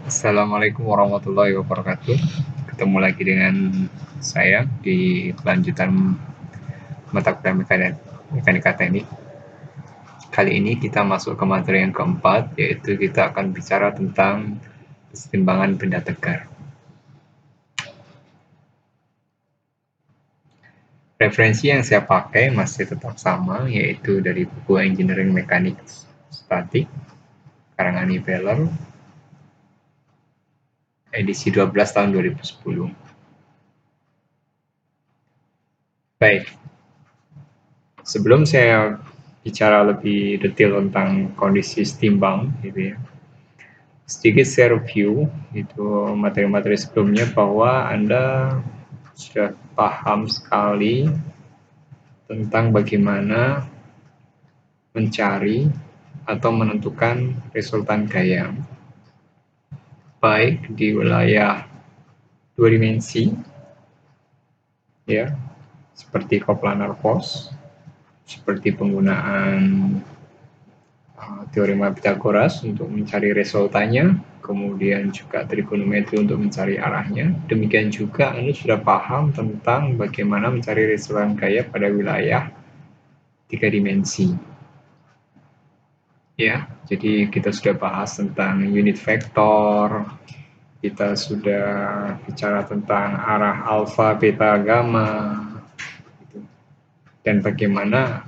Assalamualaikum warahmatullahi wabarakatuh. Ketemu lagi dengan saya di kelanjutan mata kuliah mekanika teknik. Kali ini kita masuk ke materi yang keempat, yaitu kita akan bicara tentang kesetimbangan benda tegar. Referensi yang saya pakai masih tetap sama, yaitu dari buku Engineering Mechanics Static, karangan Ibeler, edisi 12 tahun 2010. Baik, sebelum saya bicara lebih detail tentang kondisi setimbang, gitu ya, sedikit saya review itu materi-materi sebelumnya bahwa Anda sudah paham sekali tentang bagaimana mencari atau menentukan resultan gaya, baik di wilayah dua dimensi, ya, seperti coplanar force, seperti penggunaan teorema Pythagoras untuk mencari resultannya, kemudian juga trigonometri untuk mencari arahnya. Demikian juga Anda sudah paham tentang bagaimana mencari resultan gaya pada wilayah tiga dimensi. Ya, jadi kita sudah bahas tentang unit vektor, kita sudah bicara tentang arah alfa, beta, gamma, dan bagaimana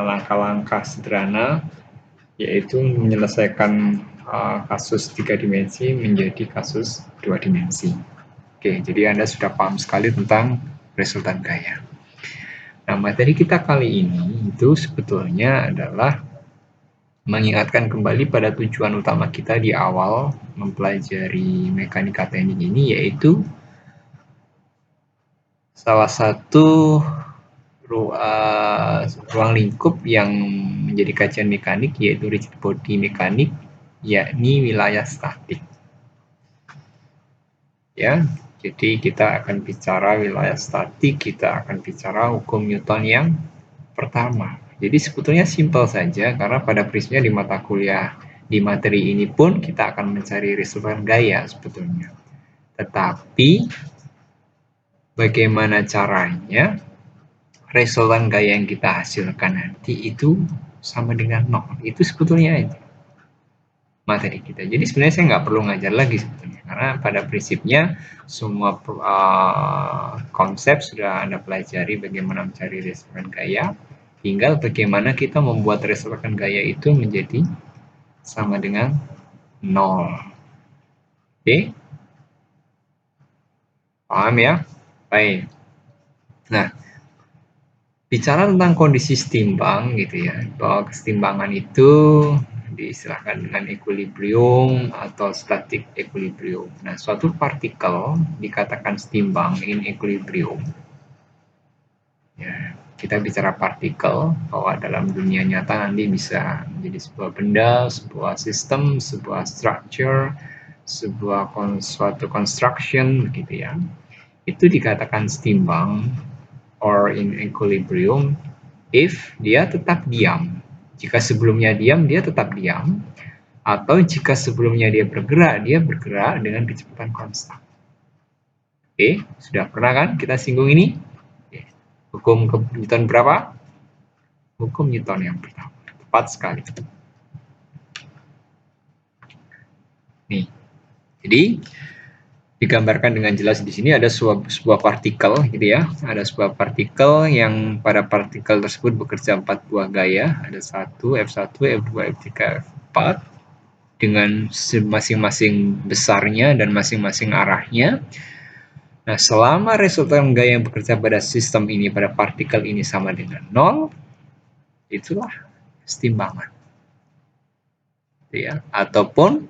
langkah-langkah sederhana yaitu menyelesaikan kasus tiga dimensi menjadi kasus dua dimensi. Oke, jadi Anda sudah paham sekali tentang resultan gaya. Nah, materi kita kali ini itu sebetulnya adalah mengingatkan kembali pada tujuan utama kita di awal mempelajari mekanika teknik ini, yaitu salah satu ruang lingkup yang menjadi kajian mekanik yaitu rigid body mekanik, yakni wilayah statik. Ya, jadi kita akan bicara wilayah statik, kita akan bicara hukum Newton yang pertama. Jadi sebetulnya simpel saja karena pada prinsipnya di mata kuliah di materi ini pun kita akan mencari resultan gaya sebetulnya. Tetapi bagaimana caranya resultan gaya yang kita hasilkan nanti itu sama dengan nol. Itu sebetulnya aja materi kita. Jadi sebenarnya saya nggak perlu ngajar lagi sebetulnya. Karena pada prinsipnya semua konsep sudah Anda pelajari bagaimana mencari resultan gaya. Tinggal bagaimana kita membuat resultan gaya itu menjadi sama dengan nol. Oke? Paham ya? Baik. Nah, bicara tentang kondisi setimbang gitu ya, bahwa kesetimbangan itu diistilahkan dengan equilibrium atau static equilibrium. Nah, suatu partikel dikatakan setimbang in equilibrium. Ya, kita bicara partikel bahwa dalam dunia nyata nanti bisa menjadi sebuah benda, sebuah sistem, sebuah structure, sebuah suatu construction gitu ya. Itu dikatakan setimbang or in equilibrium if dia tetap diam. Jika sebelumnya diam, dia tetap diam. Atau jika sebelumnya dia bergerak dengan kecepatan konstan. Oke, sudah pernah kan kita singgung ini? Hukum Newton berapa? Hukum Newton yang pertama. Tepat sekali. Nih, jadi digambarkan dengan jelas di sini ada sebuah partikel gitu ya. Ada sebuah partikel yang pada partikel tersebut bekerja 4 buah gaya. Ada 1, F1, F2, F3, F4 dengan masing-masing besarnya dan masing-masing arahnya. Nah, selama resultan gaya yang bekerja pada sistem ini, pada partikel ini sama dengan 0, itulah kesetimbangan. Ya, ataupun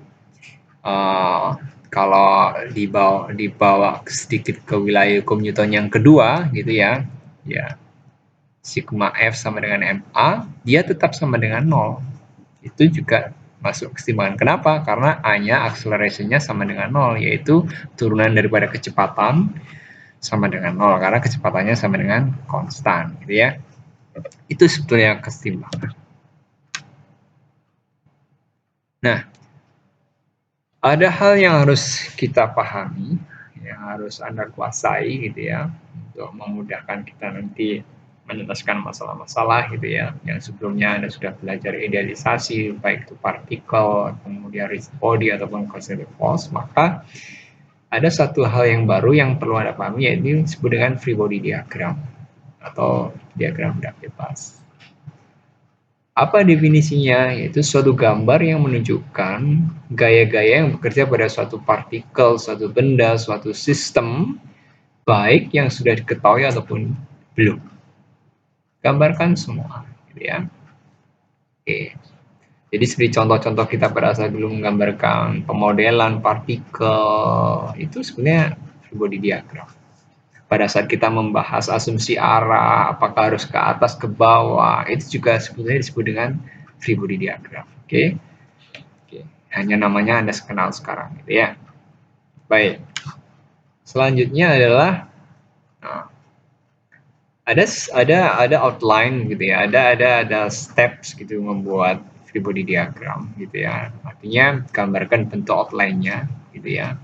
kalau dibawa sedikit ke wilayah hukum Newton yang kedua gitu ya, sigma F sama dengan MA, dia tetap sama dengan 0. Itu juga masuk kesetimbangan. Kenapa? Karena A-nya acceleration-nya sama dengan 0, yaitu turunan daripada kecepatan sama dengan 0 karena kecepatannya sama dengan konstan gitu ya. Itu sebetulnya kesetimbangan. Nah, Ada hal yang harus kita pahami, yang harus Anda kuasai gitu ya, untuk memudahkan kita nanti menjelaskan masalah-masalah gitu ya, yang sebelumnya Anda sudah belajar idealisasi, baik itu partikel, kemudian rich body ataupun concentric force, maka ada satu hal yang baru yang perlu Anda pahami, yaitu disebut dengan free body diagram atau diagram gerak bebas. Apa definisinya? Yaitu suatu gambar yang menunjukkan gaya-gaya yang bekerja pada suatu partikel, suatu benda, suatu sistem, baik yang sudah diketahui ataupun belum. Gambarkan semua, gitu ya. Oke. Jadi seperti contoh-contoh kita pada saat dulu menggambarkan pemodelan partikel, itu sebenarnya free body diagram. Pada saat kita membahas asumsi arah, apakah harus ke atas, ke bawah, itu juga sebenarnya disebut dengan free body diagram. Oke. Hanya namanya Anda kenal sekarang, gitu ya. Baik. Selanjutnya adalah ada outline gitu ya, ada steps gitu membuat free body diagram gitu ya. Artinya gambarkan bentuk outline-nya gitu ya.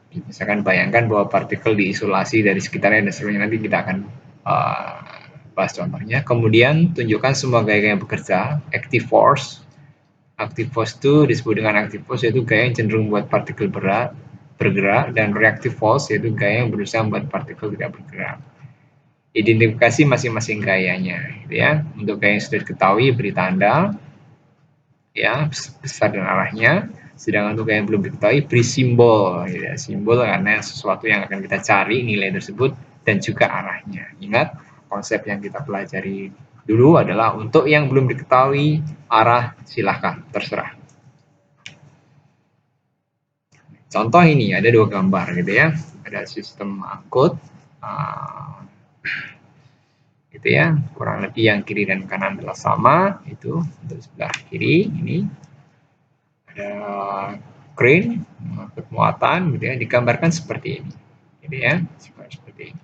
Misalkan bayangkan bahwa partikel diisolasi dari sekitarnya dan seterusnya, nanti kita akan bahas contohnya. Kemudian tunjukkan semua gaya yang bekerja, active force. Active force itu disebut dengan active force, yaitu gaya yang cenderung membuat partikel bergerak, dan reactive force yaitu gaya yang berusaha membuat partikel tidak bergerak. Identifikasi masing-masing gayanya, gitu ya. Untuk gaya yang sudah diketahui beri tanda, ya, besar dan arahnya. Sedangkan untuk gaya yang belum diketahui beri simbol, gitu ya. Simbol karena sesuatu yang akan kita cari nilai tersebut dan juga arahnya. Ingat, konsep yang kita pelajari dulu adalah untuk yang belum diketahui arah, silahkan, terserah. Contoh ini ada dua gambar gitu ya, ada sistem angkut gitu ya, kurang lebih yang kiri dan kanan adalah sama, itu untuk sebelah kiri ini ada crane mengangkut muatan gitu ya, digambarkan seperti ini gitu ya, seperti ini.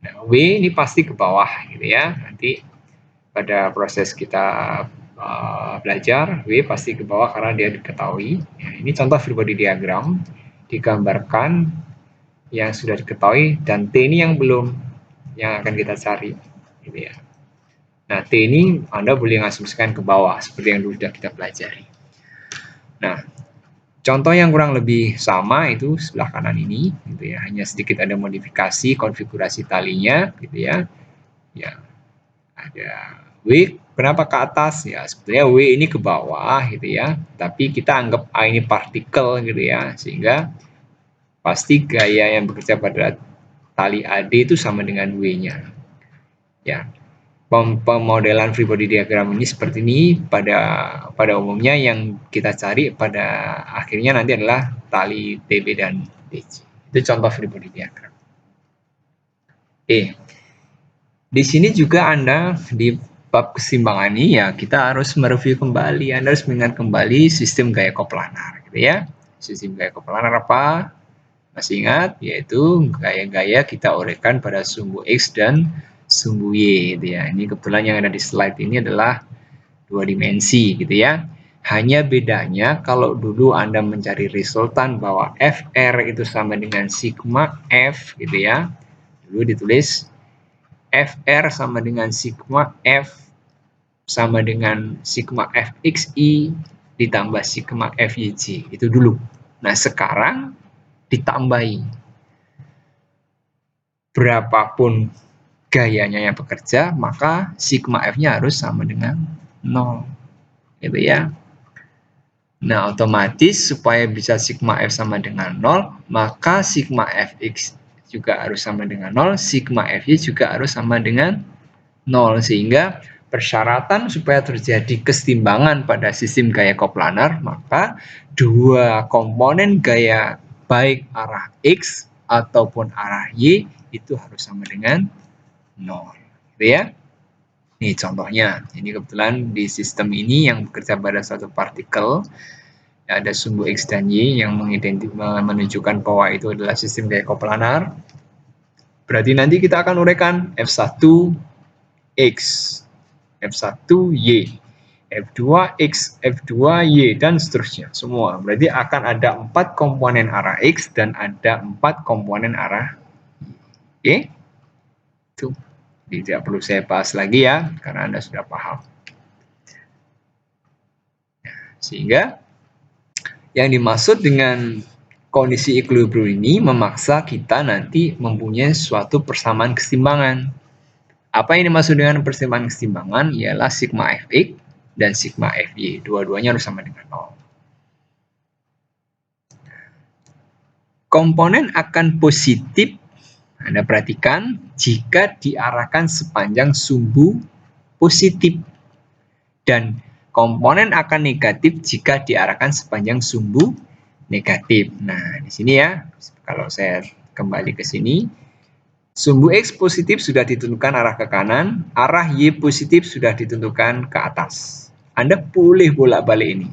Nah, W ini pasti ke bawah gitu ya, nanti pada proses kita belajar, W pasti ke bawah karena dia diketahui. Ya, ini contoh free body diagram, digambarkan yang sudah diketahui, dan T ini yang belum, yang akan kita cari gitu ya. Nah, T ini Anda boleh ngasumsikan ke bawah seperti yang dulu sudah kita pelajari. Nah, contoh yang kurang lebih sama itu sebelah kanan ini gitu ya, hanya sedikit ada modifikasi konfigurasi talinya gitu ya. Ya, ada W, kenapa ke atas? Ya, sebetulnya W ini ke bawah gitu ya, tapi kita anggap A ini partikel gitu ya, sehingga pasti gaya yang bekerja pada tali AD itu sama dengan W-nya. Ya, pemodelan free body diagram ini seperti ini pada umumnya, yang kita cari pada akhirnya nanti adalah tali TB dan DC. Itu contoh free body diagram. Di sini juga Anda di bab keseimbangan ini ya, kita harus mereview kembali, Anda harus mengingat kembali sistem gaya koplanar gitu ya. Sistem gaya koplanar apa? Masih ingat? Yaitu gaya-gaya kita uraikan pada sumbu X dan sumbu Y gitu ya. Ini kebetulan yang ada di slide ini adalah dua dimensi gitu ya. Hanya bedanya kalau dulu Anda mencari resultan bahwa FR itu sama dengan sigma F gitu ya. Dulu ditulis FR sama dengan sigma F sama dengan sigma FXI ditambah sigma FYJ. Itu dulu. Nah, sekarang ditambahi. Berapapun gayanya yang bekerja, maka sigma F-nya harus sama dengan 0. Gitu ya. Nah, otomatis supaya bisa sigma F sama dengan 0, maka sigma Fx juga harus sama dengan 0, sigma Fy juga harus sama dengan 0. Sehingga persyaratan supaya terjadi keseimbangan pada sistem gaya koplanar, maka dua komponen gaya baik arah X ataupun arah Y itu harus sama dengan 0. Gitu ya. Ini contohnya. Ini kebetulan di sistem ini yang bekerja pada suatu partikel, ada sumbu X dan Y yang menunjukkan bahwa itu adalah sistem gaya koplanar. Berarti nanti kita akan uraikan F1X, F1Y, F2X, F2Y, dan seterusnya. Semua. Berarti akan ada 4 komponen arah X dan ada 4 komponen arah Y. Oke? Itu. Tidak perlu saya bahas lagi ya, karena Anda sudah paham. Sehingga yang dimaksud dengan kondisi equilibrium ini memaksa kita nanti mempunyai suatu persamaan keseimbangan. Apa yang dimaksud dengan persamaan keseimbangan ialah sigma Fx dan sigma Fy. Dua-duanya harus sama dengan 0. Komponen akan positif, Anda perhatikan, jika diarahkan sepanjang sumbu positif. Dan komponen akan negatif jika diarahkan sepanjang sumbu negatif. Nah, di sini ya, kalau saya kembali ke sini, sumbu X positif sudah ditentukan arah ke kanan, arah Y positif sudah ditentukan ke atas. Anda boleh bolak-balik ini.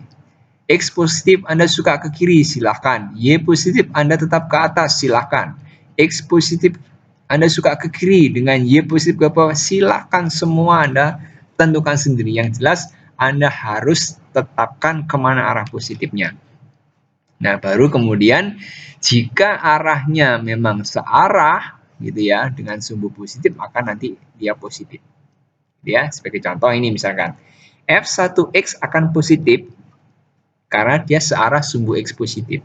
X positif Anda suka ke kiri, silahkan. Y positif Anda tetap ke atas, silahkan. X positif Anda suka ke kiri dengan Y positif ke bawah, silahkan. Semua Anda tentukan sendiri. Yang jelas Anda harus tetapkan kemana arah positifnya. Nah, baru kemudian jika arahnya memang searah gitu ya dengan sumbu positif, maka nanti dia positif. Ya, sebagai contoh ini misalkan F1X akan positif karena dia searah sumbu X positif.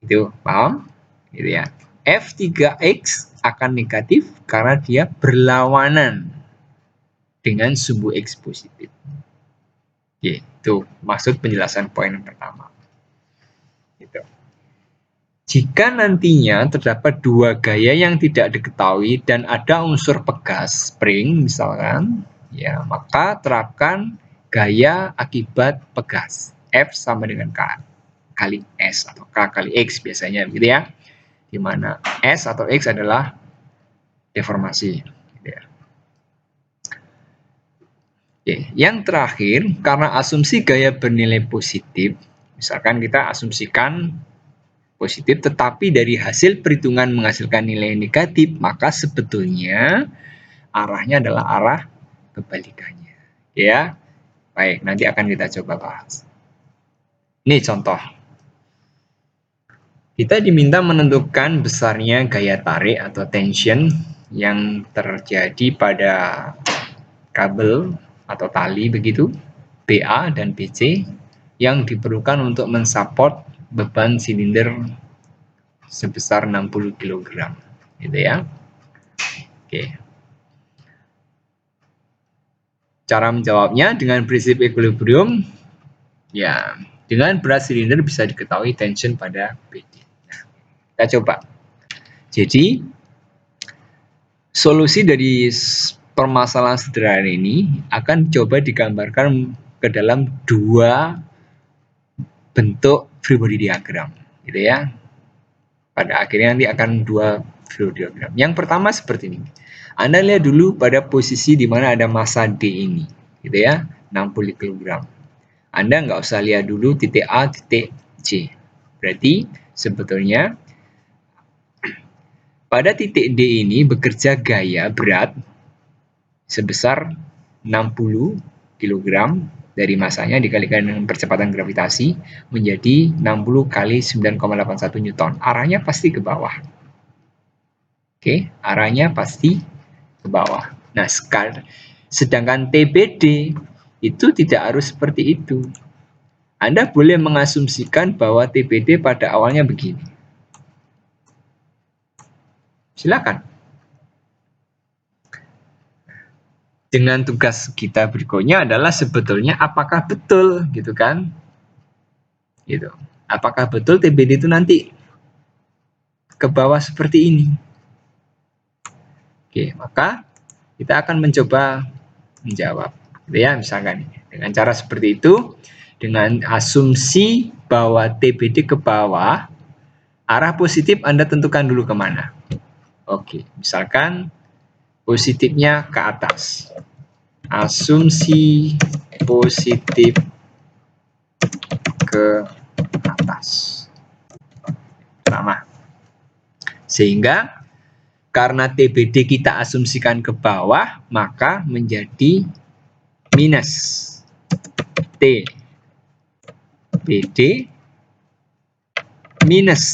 Itu paham? Gitu ya. F3X akan negatif karena dia berlawanan dengan sumbu X positif. Oke, itu maksud penjelasan poin yang pertama. Gitu. Jika nantinya terdapat dua gaya yang tidak diketahui dan ada unsur pegas, spring misalkan, ya maka terapkan gaya akibat pegas. F sama dengan K kali S atau K kali X biasanya gitu ya. Di mana S atau X adalah deformasi. Gitu ya. Oke, yang terakhir, karena asumsi gaya bernilai positif, misalkan kita asumsikan positif, tetapi dari hasil perhitungan menghasilkan nilai negatif, maka sebetulnya arahnya adalah arah kebalikannya. Ya, baik, nanti akan kita coba bahas. Ini contoh. Kita diminta menentukan besarnya gaya tarik atau tension yang terjadi pada kabel atau tali begitu, BA dan BC, yang diperlukan untuk mensupport beban silinder sebesar 60 kg, gitu ya. Oke. Cara menjawabnya dengan prinsip equilibrium, ya, dengan berat silinder bisa diketahui tension pada BD. Nah, kita coba. Jadi, solusi dari permasalahan sederhana ini akan coba digambarkan ke dalam dua bentuk free body diagram, gitu ya. Pada akhirnya nanti akan dua free body diagram. Yang pertama seperti ini. Anda lihat dulu pada posisi di mana ada massa D ini, gitu ya, 60 kg. Anda nggak usah lihat dulu titik A, titik C. Berarti sebetulnya pada titik D ini bekerja gaya berat sebesar 60 kg dari masanya dikalikan dengan percepatan gravitasi menjadi 60 kali 9,81 Newton. Arahnya pasti ke bawah. Oke, arahnya pasti ke bawah. Nah, sedangkan TBD itu tidak harus seperti itu. Anda boleh mengasumsikan bahwa TBD pada awalnya begini. Silakan. Dengan tugas kita berikutnya adalah sebetulnya apakah betul gitu kan? Gitu. Apakah betul TBD itu nanti ke bawah seperti ini? Oke, maka kita akan mencoba menjawab. Gitu ya, misalkan dengan cara seperti itu, dengan asumsi bahwa TBD ke bawah, arah positif Anda tentukan dulu kemana. Oke, misalkan positifnya ke atas. Asumsi positif ke atas. Pertama. Sehingga karena TBD kita asumsikan ke bawah, maka menjadi minus. TBD minus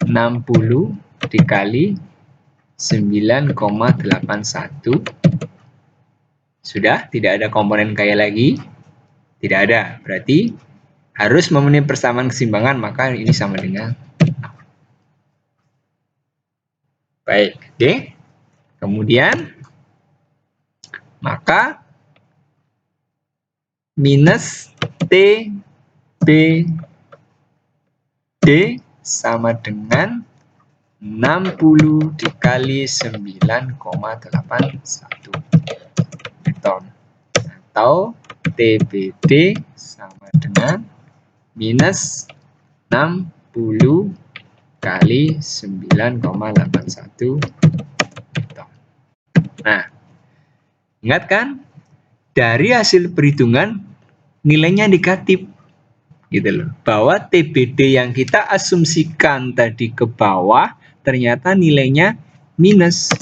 60 dikali 9,81. Sudah, tidak ada komponen kaya lagi. Tidak ada, berarti harus memenuhi persamaan keseimbangan, maka ini sama dengan 0. Baik, oke. Kemudian, maka minus TBD sama dengan 60 dikali 9,81 Newton. Atau TBD sama dengan minus 60 kali 9,81 Newton. Nah, ingat kan? Dari hasil perhitungan nilainya negatif. Gitu loh. Bahwa TBD yang kita asumsikan tadi ke bawah ternyata nilainya minus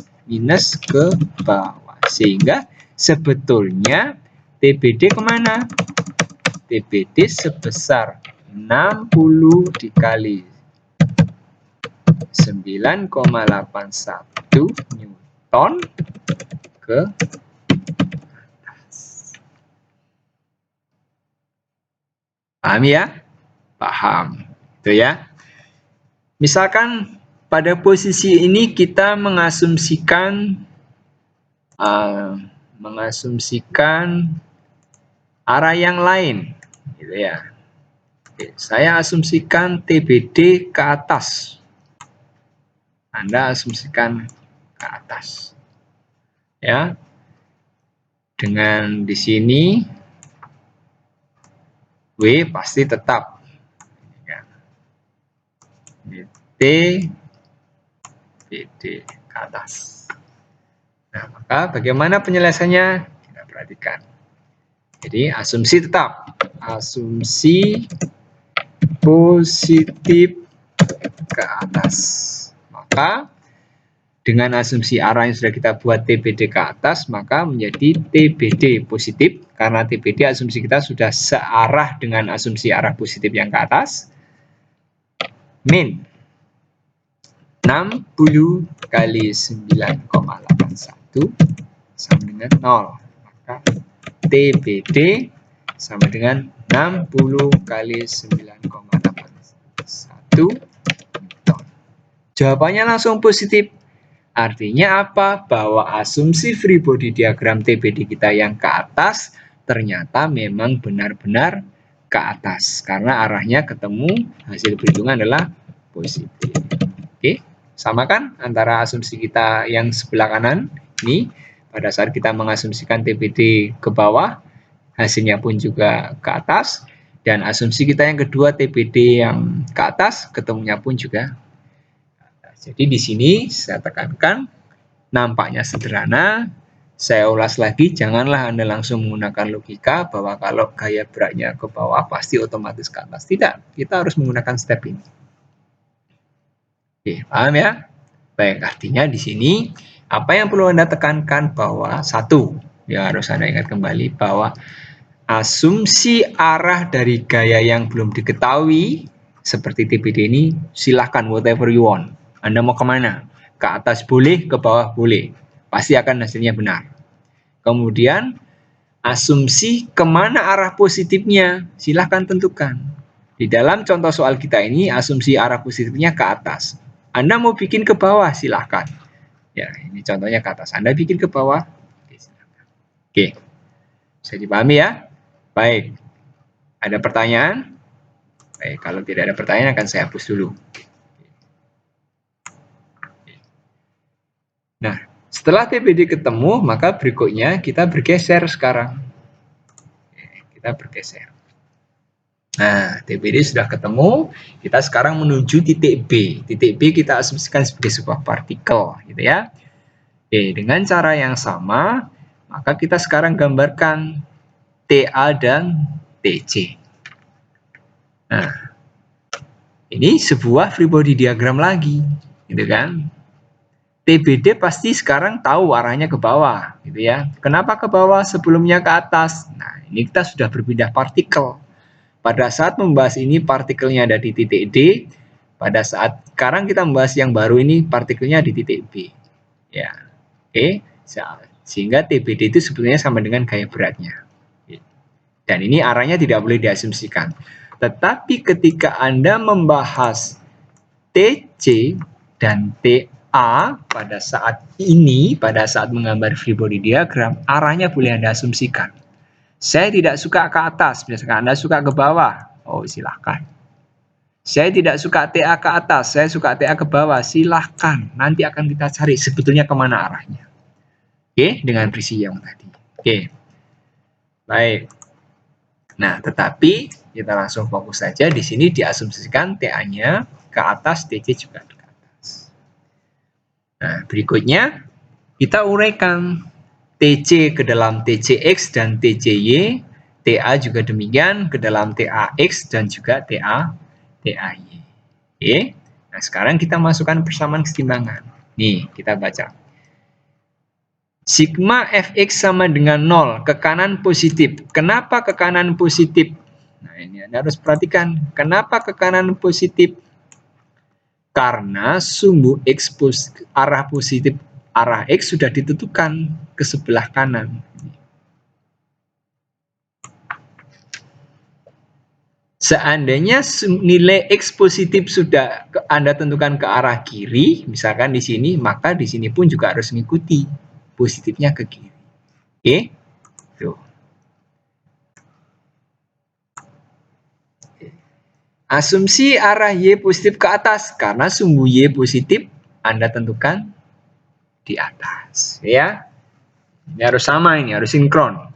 ke bawah. Sehingga sebetulnya TBD kemana? TBD sebesar 60 dikali 9,81 Newton ke atas. Paham ya? Paham. Itu ya. Misalkan pada posisi ini kita mengasumsikan arah yang lain, gitu ya. Oke, saya asumsikan TBD ke atas. Anda asumsikan ke atas. Ya. Dengan di sini W pasti tetap. TBD ke atas. Nah, maka bagaimana penyelesaiannya? Kita perhatikan. Jadi asumsi tetap. Asumsi positif ke atas. Maka dengan asumsi arah yang sudah kita buat TBD ke atas, maka menjadi TBD positif. Karena TBD asumsi kita sudah searah dengan asumsi arah positif yang ke atas. Min 60 kali 9,81 sama dengan 0. Maka TBD sama dengan 60 kali 9,81 Newton. Jawabannya langsung positif. Artinya apa? Bahwa asumsi free body diagram TBD kita yang ke atas ternyata memang benar-benar ke atas. Karena arahnya ketemu, hasil perhitungan adalah positif. Oke, sama kan antara asumsi kita yang sebelah kanan ini pada saat kita mengasumsikan TBD ke bawah, hasilnya pun juga ke atas, dan asumsi kita yang kedua TBD yang ke atas, ketemunya pun juga ke atas. Jadi di sini saya tekankan, nampaknya sederhana. Saya ulas lagi, janganlah Anda langsung menggunakan logika bahwa kalau gaya beratnya ke bawah pasti otomatis ke atas. Tidak, kita harus menggunakan step ini. Oke, paham ya? Baik, artinya di sini apa yang perlu Anda tekankan bahwa satu, yang harus Anda ingat kembali bahwa asumsi arah dari gaya yang belum diketahui seperti TBD ini, silahkan whatever you want. Anda mau kemana? Ke atas boleh, ke bawah boleh. Pasti akan hasilnya benar. Kemudian asumsi kemana arah positifnya, silahkan tentukan. Di dalam contoh soal kita ini, asumsi arah positifnya ke atas. Anda mau bikin ke bawah, silahkan. Ya, ini contohnya ke atas. Anda bikin ke bawah, oke, silahkan. Oke, bisa dipahami ya? Baik, ada pertanyaan? Baik, kalau tidak ada pertanyaan akan saya hapus dulu. Nah, setelah TBD ketemu, maka berikutnya kita bergeser sekarang. Kita bergeser. Nah, TBD sudah ketemu, kita sekarang menuju titik B. Titik B kita asumsikan sebagai sebuah partikel, gitu ya. Oke, dengan cara yang sama, maka kita sekarang gambarkan TA dan TC. Nah, ini sebuah free body diagram lagi, gitu kan. TBD pasti sekarang tahu arahnya ke bawah, gitu ya. Kenapa ke bawah sebelumnya ke atas? Nah, ini kita sudah berpindah partikel. Pada saat membahas ini partikelnya ada di titik D, pada saat sekarang kita membahas yang baru ini partikelnya di titik B. Ya. Oke, sehingga TBD itu sebetulnya sama dengan gaya beratnya. Dan ini arahnya tidak boleh diasumsikan. Tetapi ketika Anda membahas TC dan TA pada saat ini, pada saat menggambar free body diagram, arahnya boleh Anda asumsikan. Saya tidak suka ke atas, misalkan Anda suka ke bawah, oh silahkan. Saya tidak suka TA ke atas, saya suka TA ke bawah, silahkan. Nanti akan kita cari sebetulnya kemana arahnya. Oke, dengan prisi yang tadi. Oke, baik. Nah, tetapi kita langsung fokus saja. Di sini diasumsikan TA-nya ke atas, TC juga ke atas. Nah, berikutnya kita uraikan TC ke dalam TCX dan TCY, TA juga demikian ke dalam TAX dan juga TAY. Oke. Nah, sekarang kita masukkan persamaan keseimbangan. Nih, kita baca. Sigma Fx sama dengan 0, ke kanan positif. Kenapa ke kanan positif? Nah, ini Anda harus perhatikan. Kenapa ke kanan positif? Karena sumbu X arah positif, arah X sudah ditentukan ke sebelah kanan. Seandainya nilai X positif sudah Anda tentukan ke arah kiri, misalkan di sini, maka di sini pun juga harus mengikuti positifnya ke kiri. Oke? Tuh. Asumsi arah Y positif ke atas karena sumbu Y positif Anda tentukan di atas, ya. Ini harus sama, ini harus sinkron.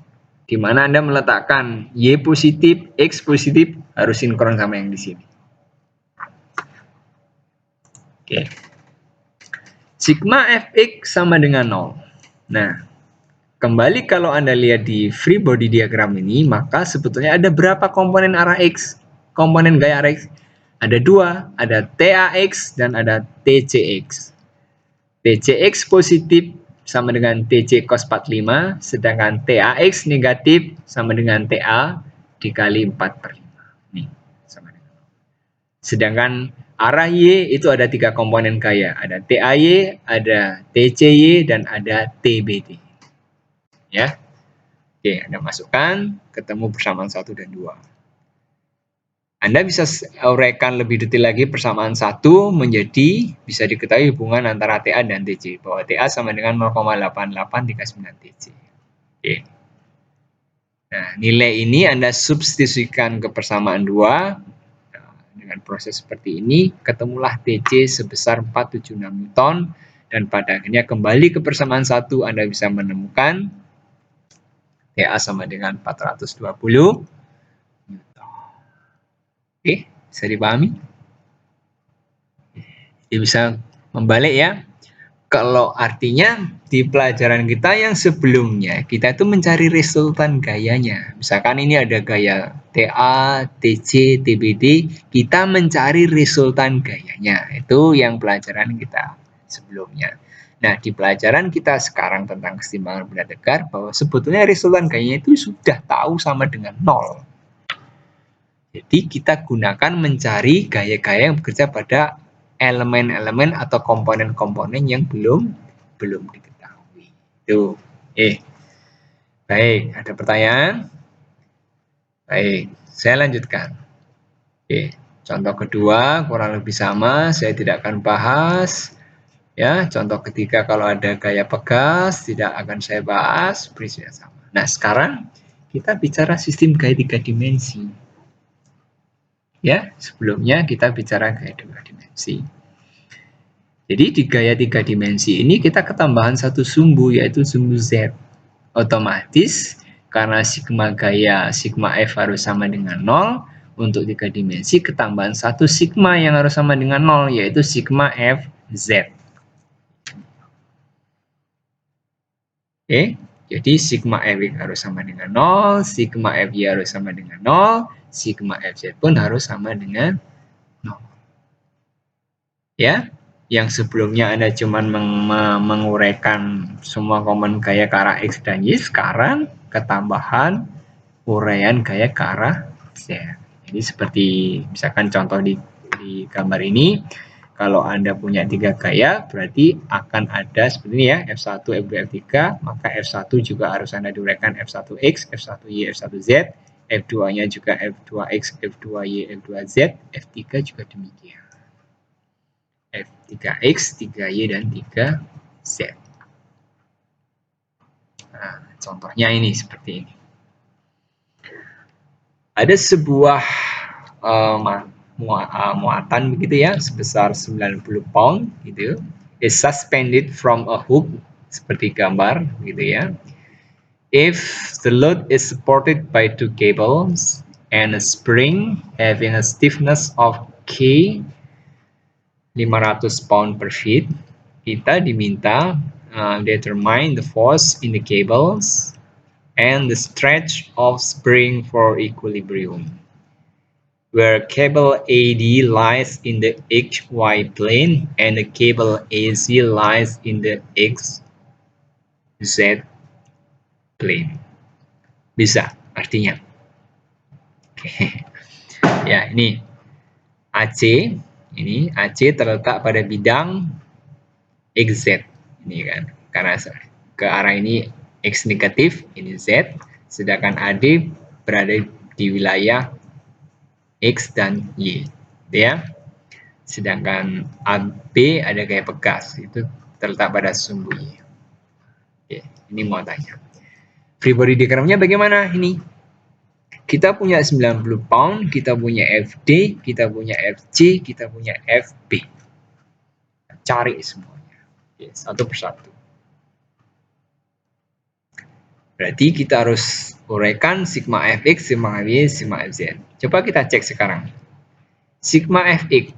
Di mana Anda meletakkan Y positif, X positif harus sinkron sama yang di sini. Oke. Sigma Fx sama dengan 0. Nah, kembali kalau Anda lihat di free body diagram ini, maka sebetulnya ada berapa komponen arah X? Komponen gaya arah X? Ada dua, ada TAX dan ada TCX. TCX positif sama dengan TC cos 45, sedangkan TAX negatif sama dengan TA dikali 4/5. Nih, sama dengan. Sedangkan arah Y itu ada 3 komponen gaya, ada TAY, ada TCY, dan ada TBD. Ya. Oke, Anda masukkan, ketemu persamaan 1 dan 2. Anda bisa uraikan lebih detail lagi persamaan 1 menjadi bisa diketahui hubungan antara TA dan TC. Bahwa TA sama dengan 0,88 dikasih 9 TC. Oke. Nah, nilai ini Anda substitusikan ke persamaan 2. Nah, dengan proses seperti ini, ketemulah TC sebesar 476 Newton. Dan pada akhirnya kembali ke persamaan 1, Anda bisa menemukan TA sama dengan 420 Oke, bisa dipahami? Dia bisa membalik ya. Kalau artinya di pelajaran kita yang sebelumnya, kita itu mencari resultan gayanya. Misalkan ini ada gaya TA, TC, TBD, kita mencari resultan gayanya. Itu yang pelajaran kita sebelumnya. Nah, di pelajaran kita sekarang tentang keseimbangan benda tegar, bahwa sebetulnya resultan gayanya itu sudah tahu sama dengan 0. Jadi kita gunakan mencari gaya-gaya yang bekerja pada elemen-elemen atau komponen-komponen yang belum diketahui. Itu. Baik, ada pertanyaan? Baik, saya lanjutkan. Contoh kedua kurang lebih sama, saya tidak akan bahas. Ya, contoh ketiga kalau ada gaya pegas tidak akan saya bahas, prinsipnya sama. Nah, sekarang kita bicara sistem gaya 3 dimensi. Ya, sebelumnya kita bicara gaya 2 dimensi. Jadi di gaya 3 dimensi ini kita ketambahan satu sumbu yaitu sumbu Z. Otomatis karena sigma gaya sigma F harus sama dengan 0, untuk 3 dimensi ketambahan satu sigma yang harus sama dengan 0 yaitu sigma FZ. Oke, jadi sigma F harus sama dengan 0, sigma FY harus sama dengan 0, sigma FZ pun harus sama dengan 0. Ya, yang sebelumnya Anda cuma menguraikan semua komponen gaya ke arah X dan Y, sekarang ketambahan uraian gaya ke arah Z. Jadi seperti misalkan contoh di gambar ini, kalau Anda punya 3 gaya, berarti akan ada seperti ini ya, F1, F2, F3, maka F1 juga harus Anda diuraikan F1X, F1Y, F1Z, F2-nya juga F2X, F2Y, F2Z, F3 juga demikian. F3X, 3Y, dan 3Z. Nah, contohnya ini seperti ini. Ada sebuah muatan begitu ya, sebesar 90 pound gitu, is suspended from a hook seperti gambar gitu ya. If the load is supported by 2 cables and a spring having a stiffness of K 500 pound per feet, kita diminta determine the force in the cables and the stretch of spring for equilibrium. Where cable AD lies in the XY plane and the cable AC lies in the XZ plane. Bisa artinya. Oke. Ya, ini AC, terletak pada bidang XZ. Ini kan, karena ke arah ini X negatif, ini Z, sedangkan AD berada di wilayah X dan Y, ya. Sedangkan AB ada gaya pegas, itu terletak pada sumbu Y. Oke, ini muatannya. Free body diagramnya bagaimana ini? Kita punya 90 pound, kita punya FD, kita punya FC, kita punya FB. Cari semuanya. Oke, satu persatu. Berarti kita harus uraikan sigma Fx, sigma Fy, sigma Fz. Coba kita cek sekarang. Sigma Fx.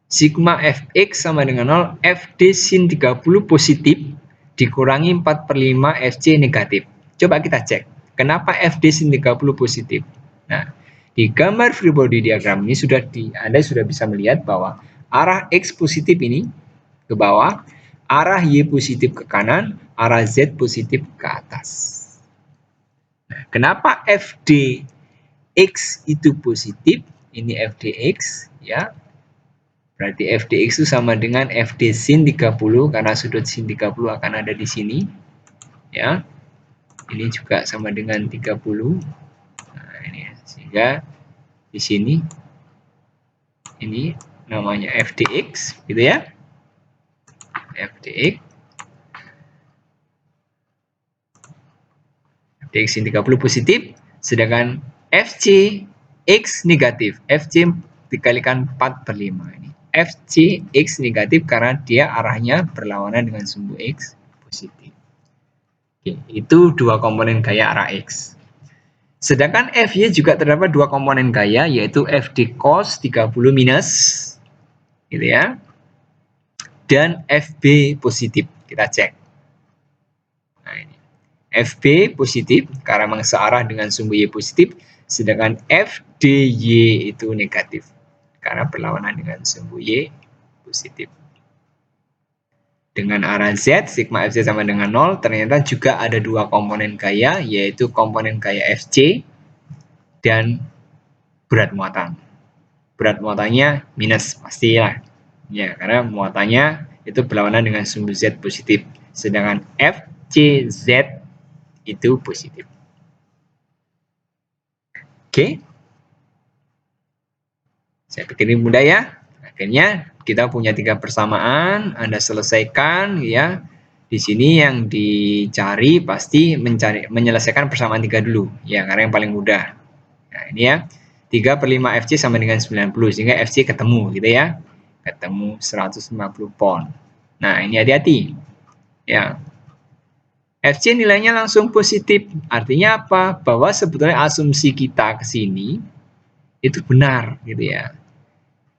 Sigma Fx sama dengan 0, Fd sin 30 positif dikurangi 4/5 Fc negatif. Coba kita cek. Kenapa Fd sin 30 positif? Nah, di gambar free body diagram ini Anda sudah bisa melihat bahwa arah X positif ini ke bawah, arah Y positif ke kanan, arah Z positif ke atas. Nah, kenapa Fd X itu positif? Ini Fdx ya. Berarti Fdx itu sama dengan Fd sin 30 karena sudut sin 30 akan ada di sini. Ya. Ini juga sama dengan 30. Nah, ini sehingga di sini ini namanya Fdx gitu ya. Fdx sin 30 positif, sedangkan Fc X negatif. Fc dikalikan 4/5 ini. Fc X negatif karena dia arahnya berlawanan dengan sumbu X positif. Oke, itu dua komponen gaya arah X. Sedangkan Fy juga terdapat dua komponen gaya, yaitu Fd cos 30 minus gitu ya, dan Fb positif. Kita cek. Nah, ini Fb positif karena memang searah dengan sumbu Y positif, sedangkan Fdy itu negatif karena berlawanan dengan sumbu Y positif. Dengan arah Z, sigma Fz sama dengan 0, ternyata juga ada dua komponen gaya, yaitu komponen gaya Fc dan berat muatan. Berat muatannya minus, pastilah. Ya, karena muatannya itu berlawanan dengan sumbu Z positif. Sedangkan Fcz itu positif. Oke. Saya pikir ini mudah ya. Akhirnya kita punya 3 persamaan, Anda selesaikan ya. Di sini yang dicari pasti menyelesaikan persamaan 3 dulu ya, karena yang paling mudah. Nah, ini ya. 3/5 Fc sama dengan 90 sehingga Fc ketemu gitu ya. Ketemu 150 pound. Nah, ini hati-hati. Ya. Fc nilainya langsung positif. Artinya apa? Bahwa sebetulnya asumsi kita ke sini itu benar gitu ya.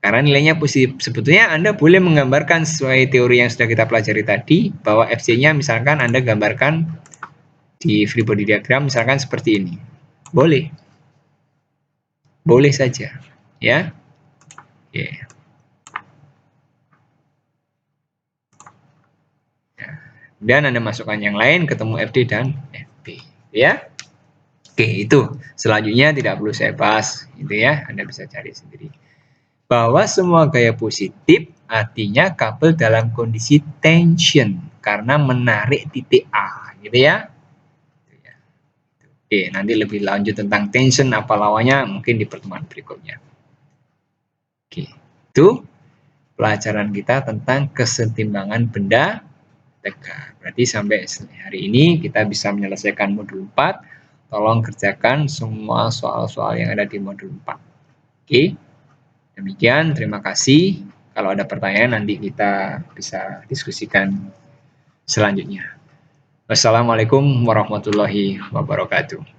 Karena nilainya positif. Sebetulnya Anda boleh menggambarkan sesuai teori yang sudah kita pelajari tadi, bahwa Fc-nya misalkan Anda gambarkan di free body diagram misalkan seperti ini. Boleh. Boleh saja. Ya. Oke. Dan Anda masukkan yang lain, ketemu FD dan FB. Ya. Oke, itu. Selanjutnya tidak perlu saya bahas. Gitu ya, Anda bisa cari sendiri. Bahwa semua gaya positif artinya kabel dalam kondisi tension karena menarik titik A. Gitu ya. Oke, nanti lebih lanjut tentang tension apa lawannya mungkin di pertemuan berikutnya. Oke, itu pelajaran kita tentang kesetimbangan benda tegak. Berarti sampai hari ini kita bisa menyelesaikan modul 4. Tolong kerjakan semua soal-soal yang ada di modul 4. Oke, demikian. Terima kasih. Kalau ada pertanyaan nanti kita bisa diskusikan selanjutnya. Wassalamualaikum warahmatullahi wabarakatuh.